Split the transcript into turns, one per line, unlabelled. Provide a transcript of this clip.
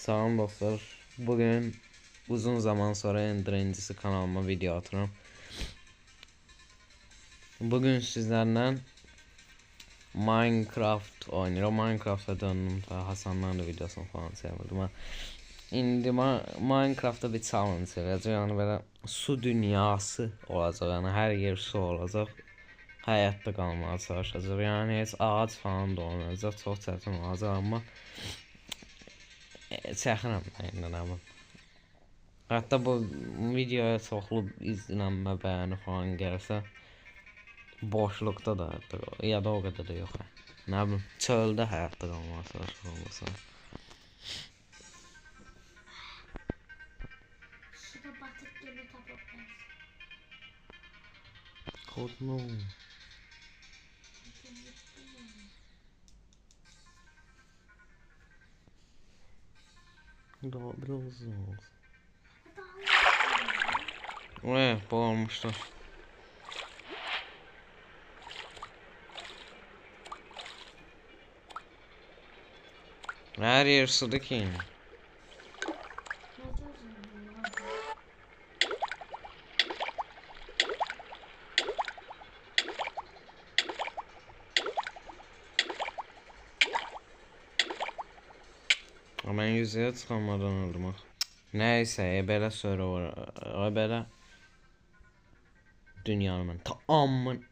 Salam dostlar. Bugün uzun zaman sonra Endrencisi kanalıma video atıram. Bugün sizlerle Minecraft oynayıram. Minecraft'a döndüm. Ta Hasan'la da videosunu falan sevmedim. İndi Minecraft'ta bir challenge olacak. Yani böyle su dünyası olacak. Yani her yer su olacak. Hayatta kalmaya çalışacak. Yani hiç ağaç falan da olmayacak. Çok çətin olacak ama çəxirəm əyindən ama. Hatta bu videoya çoxlu izlənmə, bəyəni falan gəlsə boşluqda da ya da o qədər də yox. Nə bilim, çöldə həyatda qalmağa çalışırsan.
Suda batık gemi tapabiliriz.
Kodno. Daha biraz olsun. Bu olmuştur. Her yer suda ki. Ben yüzeye çıkamadan öldüm. Neyse, belə server, belə dünyanın tamamın